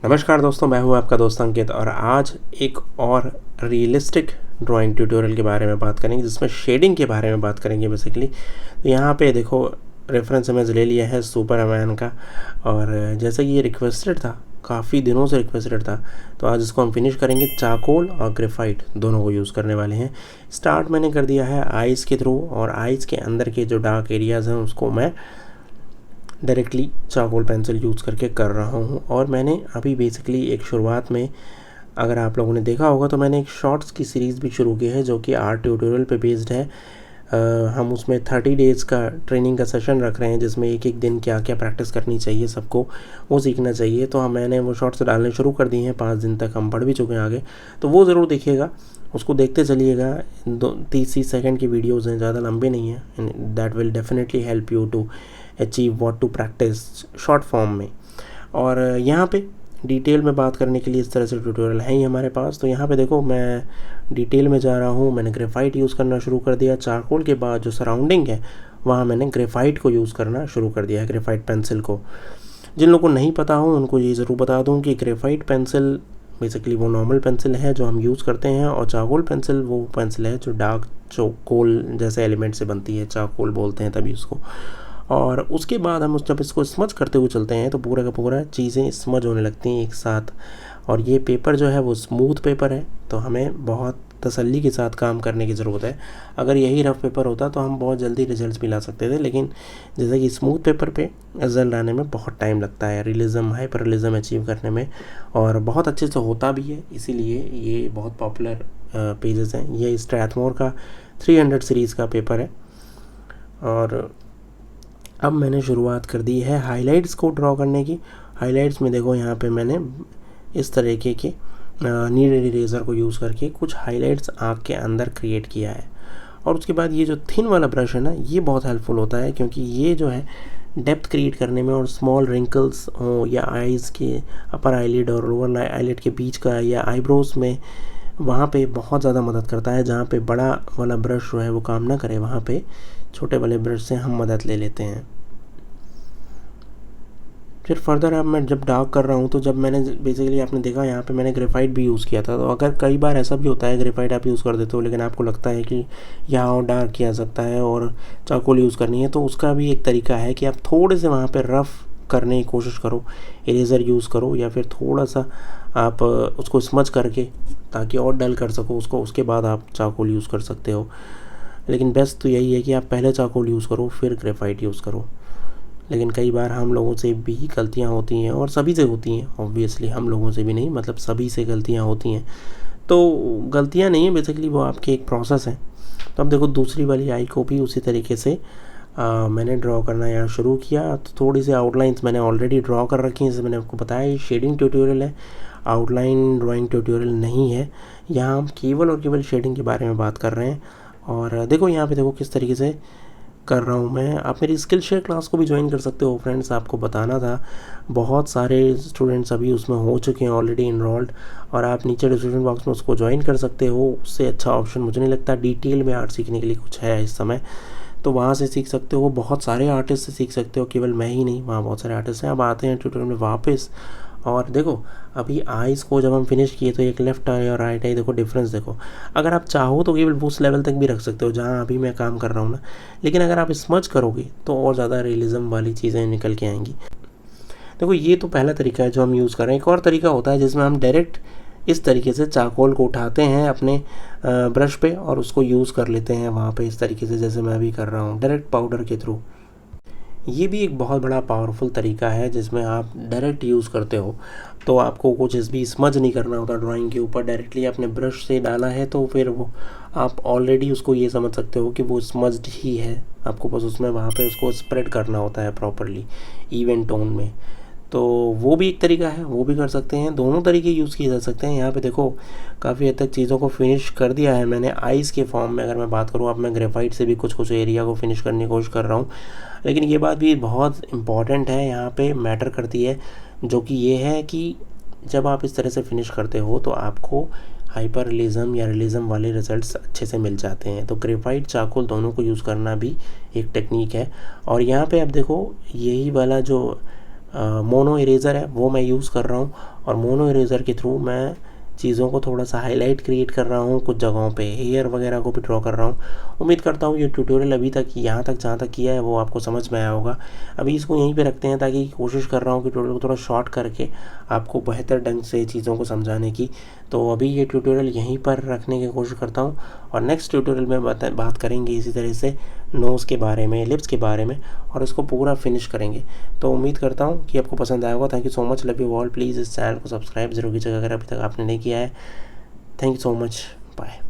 नमस्कार दोस्तों, मैं हूं आपका दोस्त अंकित और आज एक और रियलिस्टिक ड्राइंग ट्यूटोरियल के बारे में बात करेंगे जिसमें शेडिंग के बारे में बात करेंगे बेसिकली। तो यहाँ पे देखो रेफरेंस इमेज ले लिया है सुपरमैन का, और जैसे कि ये रिक्वेस्टेड था, काफ़ी दिनों से रिक्वेस्टेड था, तो आज इसको हम फिनिश करेंगे। चारकोल और ग्रेफाइट दोनों को यूज़ करने वाले हैं। स्टार्ट मैंने कर दिया है आइज़ के थ्रू, और आइज़ के अंदर के जो डार्क एरियाज़ हैं उसको मैं डायरेक्टली चारकोल पेंसिल यूज़ करके कर रहा हूँ। और मैंने अभी बेसिकली एक शुरुआत में, अगर आप लोगों ने देखा होगा तो मैंने एक शॉर्ट्स की सीरीज़ भी शुरू की है जो कि आर्ट ट्यूटोरियल पे बेस्ड है। हम उसमें 30 डेज़ का ट्रेनिंग का सेशन रख रहे हैं जिसमें एक एक दिन क्या क्या प्रैक्टिस करनी चाहिए, सबको वो सीखना चाहिए। तो मैंने वो शॉर्ट्स डालने शुरू कर दिए हैं, 5 दिन तक हम पढ़ भी चुके हैं आगे। तो वो ज़रूर देखिएगा, उसको देखते चलिएगा। 30 सेकंड की वीडियोज़ हैं, ज़्यादा लंबे नहीं हैं, and that will definitely help you to achieve what to practise short form में। और यहाँ पे डिटेल में बात करने के लिए इस तरह से ट्यूटोरियल है ही हमारे पास। तो यहाँ पे देखो मैं डिटेल में जा रहा हूँ। मैंने ग्रेफाइट यूज़ करना शुरू कर दिया। चारकोल के बाद जो सराउंडिंग है वहाँ मैंने ग्रेफाइट को यूज़ करना शुरू कर दिया है, ग्रेफाइट पेंसिल को। जिन लोगों को नहीं पता हो उनको ये ज़रूर बता दूँ कि ग्रेफाइट पेंसिल बेसिकली वो नॉर्मल पेंसिल है जो हम यूज़ करते हैं, और चारकोल पेंसिल वो पेंसिल है जो डार्क चौकोल जैसे एलिमेंट से बनती है, चारकोल बोलते हैं तभी उसको। और उसके बाद हम जब इसको स्मज करते हुए चलते हैं तो पूरा का पूरा चीज़ें स्मज होने लगती हैं एक साथ। और ये पेपर जो है वो स्मूथ पेपर है, तो हमें बहुत तसल्ली के साथ काम करने की ज़रूरत है। अगर यही रफ़ पेपर होता तो हम बहुत जल्दी रिजल्ट्स भी ला सकते थे, लेकिन जैसे कि स्मूथ पेपर पे रिजल्ट आने में बहुत टाइम लगता है, रियलिज़म हाइपर रियलिज़म अचीव करने में, और बहुत अच्छे से होता भी है। इसीलिए ये बहुत पॉपुलर पेजेस हैं। ये स्ट्रैथमोर का 300 सीरीज़ का पेपर है। और अब मैंने शुरुआत कर दी है हाइलाइट्स को ड्रॉ करने की। हाइलाइट्स में देखो यहाँ पे मैंने इस तरीके के नीडल इरेजर को यूज़ करके कुछ हाइलाइट्स आँख के अंदर क्रिएट किया है। और उसके बाद ये जो थिन वाला ब्रश है ना, ये बहुत हेल्पफुल होता है, क्योंकि ये जो है डेप्थ क्रिएट करने में, और स्मॉल रिंकल्स हो या आइज़ के अपर आईलिड और लोअर आईलिड के बीच का, या आईब्रोज में, वहाँ पे बहुत ज़्यादा मदद करता है। जहाँ पे बड़ा वाला ब्रश जो है वो काम ना करे, वहाँ पे छोटे वाले ब्रश से हम मदद ले लेते हैं। फिर फर्दर अब मैं जब डार्क कर रहा हूँ, तो जब मैंने बेसिकली आपने देखा यहाँ पे मैंने ग्रेफाइट भी यूज़ किया था। तो अगर कई बार ऐसा भी होता है ग्रेफाइट आप यूज़ कर देते हो लेकिन आपको लगता है कि यहाँ और डार्क किया सकता है और चारकोल यूज़ करनी है, तो उसका भी एक तरीका है कि आप थोड़े से वहाँ पर रफ़ करने की कोशिश करो, इरेज़र यूज़ करो, या फिर थोड़ा सा आप उसको स्मच करके ताकि और डल कर सको उसको, उसके बाद आप चारकोल यूज़ कर सकते हो। लेकिन बेस्ट तो यही है कि आप पहले चारकोल यूज़ करो फिर ग्रेफाइट यूज़ करो। लेकिन कई बार हम लोगों से भी गलतियां होती हैं, और सभी से होती हैं ऑब्वियसली, हम लोगों से भी नहीं, मतलब सभी से गलतियां होती हैं। तो गलतियां नहीं है बेसिकली, वो आपकी एक प्रोसेस है। तो अब देखो दूसरी वाली आई को भी उसी तरीके से मैंने ड्रॉ करना यहाँ शुरू किया। तो थोड़ी सी आउटलाइंस मैंने ऑलरेडी ड्रॉ कर रखी हैं, जैसे मैंने आपको बताया ये शेडिंग ट्यूटोरियल है, आउटलाइन ड्राइंग ट्यूटोरियल नहीं है। यहाँ हम केवल और केवल शेडिंग के बारे में बात कर रहे हैं। और देखो यहाँ पे देखो किस तरीके से कर रहा हूँ मैं। आप मेरी स्किल शेयर क्लास को भी ज्वाइन कर सकते हो फ्रेंड्स, आपको बताना था। बहुत सारे स्टूडेंट्स अभी उसमें हो चुके हैं ऑलरेडी इनरोल्ड, और आप नीचे डिस्क्रिप्शन बॉक्स में उसको ज्वाइन कर सकते हो। उससे अच्छा ऑप्शन मुझे नहीं लगता डिटेल में आर्ट सीखने के लिए कुछ है इस समय, तो वहाँ से सीख सकते हो। बहुत सारे आर्टिस्ट से सीख सकते हो, केवल मैं ही नहीं, वहाँ बहुत सारे आर्टिस्ट हैं। अब आते हैं ट्यूटोरियल में वापस। और देखो अभी आइज़ को जब हम फिनिश किए तो एक लेफ्ट आई और राइट आई, देखो डिफरेंस देखो। अगर आप चाहो तो केवल उस लेवल तक भी रख सकते हो जहाँ अभी मैं काम कर रहा हूँ ना, लेकिन अगर आप स्मच करोगे तो और ज़्यादा रियलिज़म वाली चीज़ें निकल के आएंगी। देखो ये तो पहला तरीका है जो हम यूज़ कर रहे हैं। एक और तरीका होता है जिसमें हम डायरेक्ट इस तरीके से चारकोल को उठाते हैं अपने ब्रश पे और उसको यूज़ कर लेते हैं वहाँ पे, इस तरीके से जैसे मैं अभी कर रहा हूँ डायरेक्ट पाउडर के थ्रू। ये भी एक बहुत बड़ा पावरफुल तरीका है जिसमें आप डायरेक्ट यूज़ करते हो, तो आपको कुछ भी स्मज नहीं करना होता ड्राइंग के ऊपर, डायरेक्टली आपने ब्रश से डाला है तो फिर वो आप ऑलरेडी उसको ये समझ सकते हो कि वो स्मज्ड ही है। आपको बस उसमें वहाँ पे उसको स्प्रेड करना होता है प्रॉपरली इवन टोन में। तो वो भी एक तरीका है, वो भी कर सकते हैं। दोनों तरीके यूज़ किए जा सकते हैं। यहाँ पे देखो काफ़ी हद तक चीज़ों को फिनिश कर दिया है मैंने आइज़ के फॉर्म में। अगर मैं बात करूँ, अब मैं ग्रेफाइट से भी कुछ कुछ एरिया को फिनिश करने की कोशिश कर रहा हूँ। लेकिन ये बात भी बहुत इम्पॉर्टेंट है, यहाँ पे मैटर करती है, जो कि ये है कि जब आप इस तरह से फिनिश करते हो तो आपको हाइपर रियलिज़म या रियलिज़म वाले रिजल्ट्स अच्छे से मिल जाते हैं। तो ग्रेफाइट चारकोल दोनों को यूज़ करना भी एक टेक्निक है। और यहाँ पे आप देखो यही वाला जो मोनो इरेज़र है वो मैं यूज़ कर रहा हूँ, और मोनो इरेज़र के थ्रू मैं चीज़ों को थोड़ा सा हाईलाइट क्रिएट कर रहा हूँ, कुछ जगहों पे हेयर वगैरह को भी ड्रॉ कर रहा हूँ। उम्मीद करता हूँ ये ट्यूटोरियल अभी तक यहाँ तक जहाँ तक किया है वो आपको समझ में आया होगा। अभी इसको यहीं पे रखते हैं, ताकि कोशिश कर रहा हूँ कि ट्यूटोरियल को थोड़ा शॉर्ट करके आपको बेहतर ढंग से चीज़ों को समझाने की। तो अभी ये ट्यूटोरियल यहीं पर रखने की कोशिश करता हूँ, और नेक्स्ट ट्यूटोरियल में बात करेंगे इसी तरह से नोज़ के बारे में, लिप्स के बारे में, और इसको पूरा फिनिश करेंगे। तो उम्मीद करता हूँ कि आपको पसंद आया होगा। Thank you so much, love you all. Please इस चैनल को सब्सक्राइब जरूर कीजिएगा अगर अभी तक आपने नहीं किया है। Thank you so much, bye.